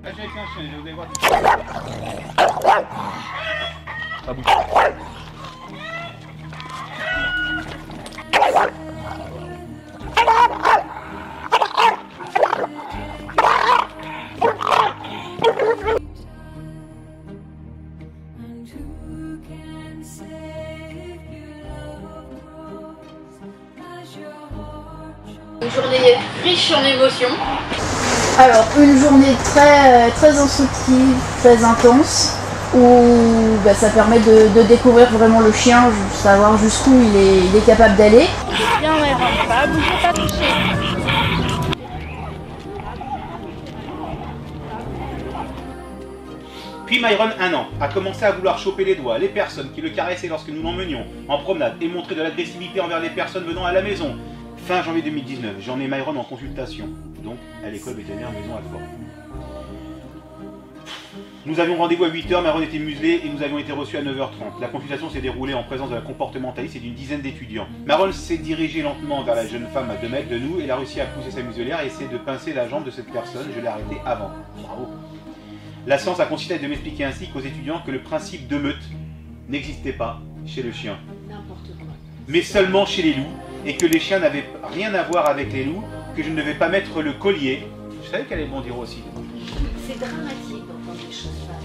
Là, j'ai avec un chien, je vais voir. Ah bon. Une journée riche en émotions. Alors, une journée très instructive, très intense, où ça permet de découvrir vraiment le chien, savoir jusqu'où il est capable d'aller. Bien, Myron, pas bouger, pas toucher. Puis Myron, 1 an, a commencé à vouloir choper les doigts les personnes qui le caressaient lorsque nous l'emmenions en promenade et montrer de l'agressivité envers les personnes venant à la maison. Fin janvier 2019, j'en ai Myron en consultation, donc à l'école vétérinaire Maison Alfort. Nous avions rendez-vous à 8 h, Myron était muselé et nous avions été reçus à 9 h 30. La consultation s'est déroulée en présence de la comportementaliste et d'une dizaine d'étudiants. Myron s'est dirigé lentement vers la jeune femme à 2 mètres de nous. Elle a réussi à pousser sa muselière et essayer de pincer la jambe de cette personne. Je l'ai arrêté avant. Bravo. La séance a consisté de m'expliquer ainsi qu'aux étudiants que le principe de meute n'existait pas chez le chien. N'importe quoi. Mais seulement chez les loups, et que les chiens n'avaient rien à voir avec les loups, que je ne devais pas mettre le collier. Je savais qu'elle allait bondir aussi. C'est dramatique d'entendre des choses pareilles.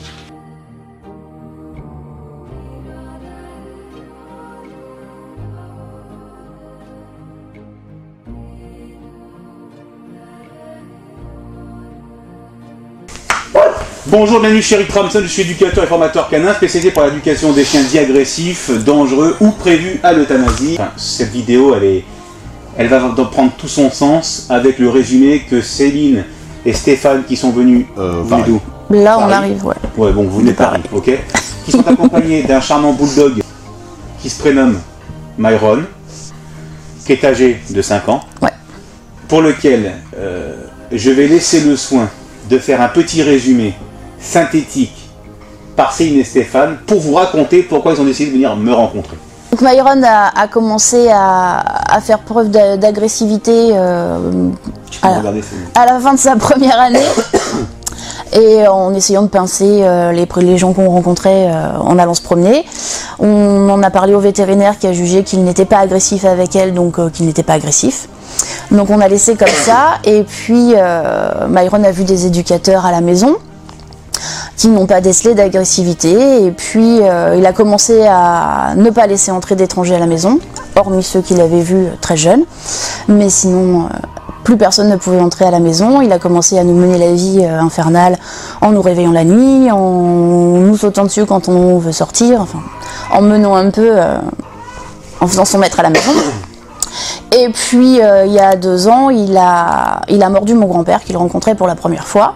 Bonjour, bienvenue chez Rick Ramson, je suis éducateur et formateur canin spécialisé pour l'éducation des chiens dits agressifs, dangereux ou prévus à l'euthanasie. Enfin, cette vidéo, elle va prendre tout son sens avec le résumé que Céline et Stéphane qui sont venus, vous venez d'où? Là, Paris. on arrive, ouais. Ouais, bon, vous venez de Paris, ok. Qui sont accompagnés d'un charmant bulldog qui se prénomme Myron, qui est âgé de 5 ans, Ouais. pour lequel je vais laisser le soin de faire un petit résumé synthétique par Céline et Stéphane pour vous raconter pourquoi ils ont décidé de venir me rencontrer. Donc Myron a commencé à faire preuve d'agressivité à la fin de sa première année. Et en essayant de pincer les gens qu'on rencontrait en allant se promener. On en a parlé au vétérinaire qui a jugé qu'il n'était pas agressif avec elle, donc qu'il n'était pas agressif. Donc on a laissé comme ça, et puis Myron a vu des éducateurs à la maison qui n'ont pas décelé d'agressivité, et puis il a commencé à ne pas laisser entrer d'étrangers à la maison, hormis ceux qu'il avait vus très jeunes, mais sinon plus personne ne pouvait entrer à la maison. Il a commencé à nous mener la vie infernale en nous réveillant la nuit, en nous sautant dessus quand on veut sortir, enfin, en menant un peu, en faisant son maître à la maison. Et puis il y a 2 ans, il a mordu mon grand-père qu'il rencontrait pour la première fois.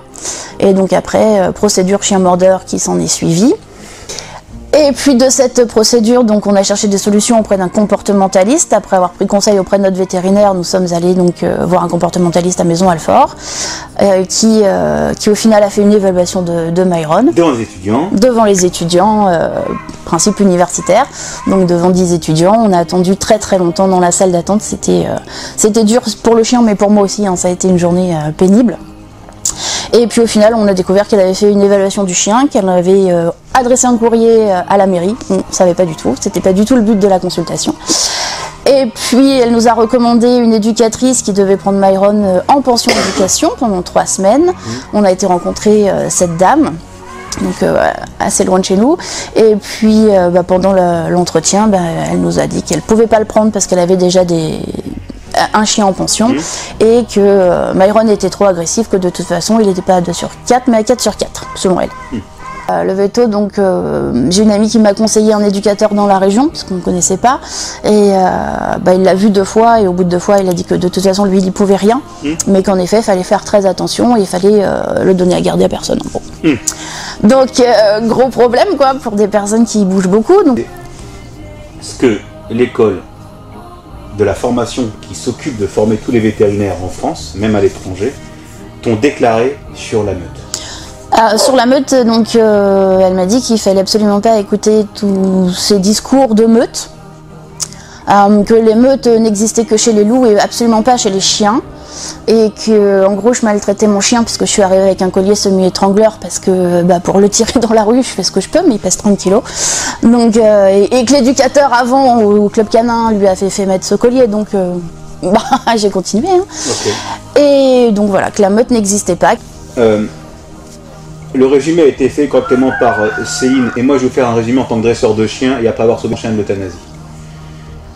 Et donc après, procédure chien mordeur qui s'en est suivie. Et puis de cette procédure, donc on a cherché des solutions auprès d'un comportementaliste. Après avoir pris conseil auprès de notre vétérinaire, nous sommes allés donc voir un comportementaliste à Maison Alfort, qui au final a fait une évaluation de Myron. Devant les étudiants. Devant les étudiants, principe universitaire, donc devant 10 étudiants. On a attendu très très longtemps dans la salle d'attente. C'était dur pour le chien, mais pour moi aussi, hein, ça a été une journée pénible. Et puis au final, on a découvert qu'elle avait fait une évaluation du chien, qu'elle avait adressé un courrier à la mairie. On ne savait pas du tout, c'était pas du tout le but de la consultation. Et puis elle nous a recommandé une éducatrice qui devait prendre Myron en pension d'éducation pendant 3 semaines. On a été rencontrer cette dame, donc assez loin de chez nous. Et puis pendant l'entretien, elle nous a dit qu'elle ne pouvait pas le prendre parce qu'elle avait déjà un chien en pension, et que Myron était trop agressif, que de toute façon il n'était pas à 2 sur 4 mais à 4 sur 4 selon elle. Le veto, donc j'ai une amie qui m'a conseillé un éducateur dans la région parce qu'on ne connaissait pas, et il l'a vu 2 fois, et au bout de 2 fois il a dit que de toute façon lui il n'y pouvait rien, mais qu'en effet il fallait faire très attention et il fallait le donner à garder à personne en gros. Donc gros problème quoi pour des personnes qui bougent beaucoup. Donc. Ce que l'école de la formation qui s'occupe de former tous les vétérinaires en France, même à l'étranger, t'ont déclaré sur la meute. Sur la meute, donc, elle m'a dit qu'il fallait absolument pas écouter tous ces discours de meute, que les meutes n'existaient que chez les loups et absolument pas chez les chiens, et que en gros je maltraitais mon chien parce que je suis arrivée avec un collier semi-étrangleur parce que pour le tirer dans la rue je fais ce que je peux, mais il pèse 30 kilos. Donc, et que l'éducateur avant au club canin lui a fait mettre ce collier, donc j'ai continué. Hein. Okay. Et donc voilà, que la meute n'existait pas. Le résumé a été fait correctement par Céline, et moi je vais vous faire un résumé en tant que dresseur de chien et après avoir sauvé mon chien de l'euthanasie.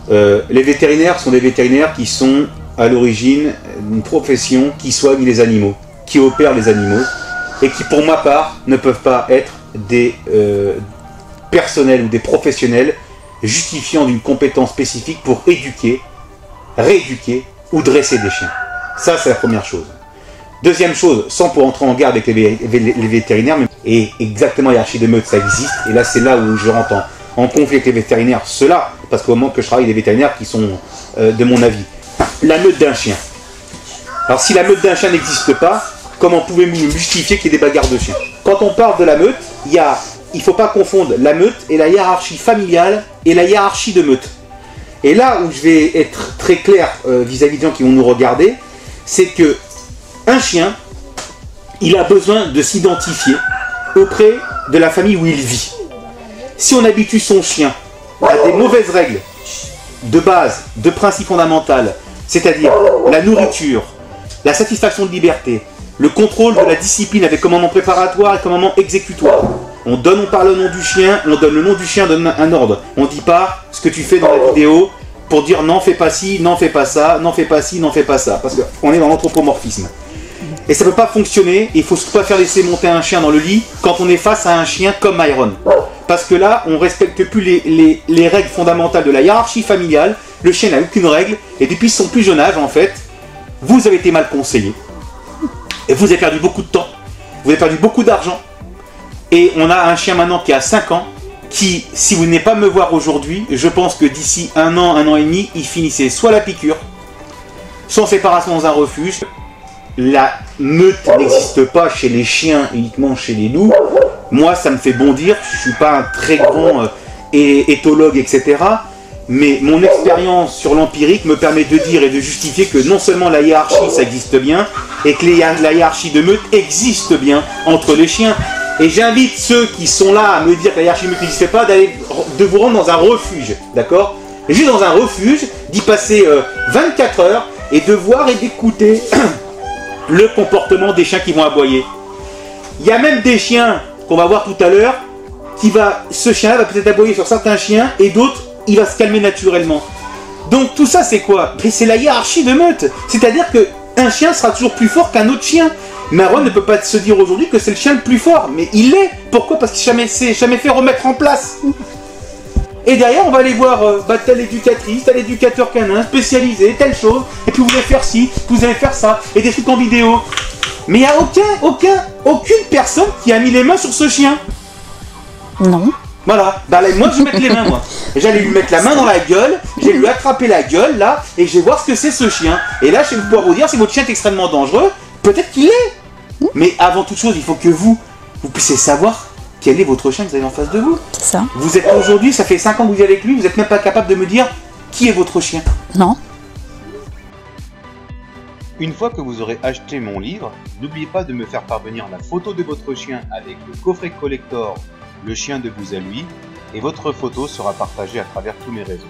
Les vétérinaires sont des vétérinaires qui sont à l'origine d'une profession qui soigne les animaux, qui opère les animaux, et qui pour ma part ne peuvent pas être des personnels ou des professionnels justifiant d'une compétence spécifique pour éduquer, rééduquer ou dresser des chiens. Ça c'est la première chose. Deuxième chose, sans pour entrer en garde avec les vétérinaires, et exactement hiérarchie de meute, ça existe, et là c'est là où je rentre en conflit avec les vétérinaires, ceux-là, parce qu'au moment que je travaille avec des vétérinaires qui sont de mon avis. La meute d'un chien. Alors si la meute d'un chien n'existe pas, comment pouvez-vous justifier qu'il y ait des bagarres de chiens? Quand on parle de la meute, il ne faut pas confondre la meute et la hiérarchie familiale et la hiérarchie de meute. Et là où je vais être très clair vis-à-vis des gens qui vont nous regarder, c'est que un chien, il a besoin de s'identifier auprès de la famille où il vit. Si on habitue son chien à des mauvaises règles de base, de principe fondamental, c'est-à-dire la nourriture, la satisfaction de liberté, le contrôle de la discipline avec commandement préparatoire et commandement exécutoire. On parle au nom du chien, on donne le nom du chien, on donne un ordre. On ne dit pas ce que tu fais dans la vidéo pour dire non, fais pas ci, non, fais pas ça, non, fais pas ci, non, fais pas ça. Parce qu'on est dans l'anthropomorphisme. Et ça ne peut pas fonctionner, et il ne faut surtout pas faire laisser monter un chien dans le lit quand on est face à un chien comme Myron. Parce que là, on ne respecte plus les règles fondamentales de la hiérarchie familiale, le chien n'a aucune règle, et depuis son plus jeune âge, en fait, vous avez été mal conseillé. Et vous avez perdu beaucoup de temps, vous avez perdu beaucoup d'argent, et on a un chien maintenant qui a 5 ans, qui, si vous n'êtes pas me voir aujourd'hui, je pense que d'ici 1 an et demi, il finissait soit la piqûre, soit en séparation dans un refuge. La meute n'existe pas chez les chiens, uniquement chez les loups. Moi, ça me fait bondir, je ne suis pas un très grand éthologue, etc. Mais mon expérience sur l'empirique me permet de dire et de justifier que non seulement la hiérarchie, ça existe bien, et que la hiérarchie de meute existe bien entre les chiens. Et j'invite ceux qui sont là à me dire que la hiérarchie de meute n'existe pas, de vous rendre dans un refuge, d'accord? Juste dans un refuge, d'y passer 24 heures, et de voir et d'écouter le comportement des chiens qui vont aboyer. Il y a même des chiens qu'on va voir tout à l'heure, ce chien-là va peut-être aboyer sur certains chiens et d'autres, il va se calmer naturellement. Donc tout ça c'est quoi? C'est la hiérarchie de meute. C'est-à-dire qu'un chien sera toujours plus fort qu'un autre chien. Myron ne peut pas se dire aujourd'hui que c'est le chien le plus fort, mais il l'est. Pourquoi? Parce qu'il ne s'est jamais fait remettre en place. Et derrière, on va aller voir telle éducatrice, tel éducateur canin, spécialisé, telle chose, et puis vous allez faire ci, vous allez faire ça, et des trucs en vidéo. Mais il n'y a aucune personne qui a mis les mains sur ce chien. Non. Voilà, moi je vais mettre les mains, moi. J'allais lui mettre la main dans la gueule, j'ai lui attraper la gueule, là, et je vais voir ce que c'est ce chien. Et là, je vais pouvoir vous dire si votre chien est extrêmement dangereux, peut-être qu'il l'est. Mais avant toute chose, il faut que vous puissiez savoir quel est votre chien que vous avez en face de vous. C'est ça. Vous êtes aujourd'hui, ça fait 5 ans que vous êtes avec lui, vous n'êtes même pas capable de me dire qui est votre chien. Non. Une fois que vous aurez acheté mon livre, n'oubliez pas de me faire parvenir la photo de votre chien avec le coffret collector Le chien de vous à lui, et votre photo sera partagée à travers tous mes réseaux.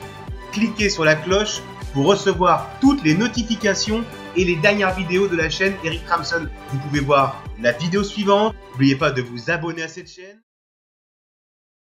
Cliquez sur la cloche pour recevoir toutes les notifications et les dernières vidéos de la chaîne Eric Ramson. Vous pouvez voir la vidéo suivante. N'oubliez pas de vous abonner à cette chaîne.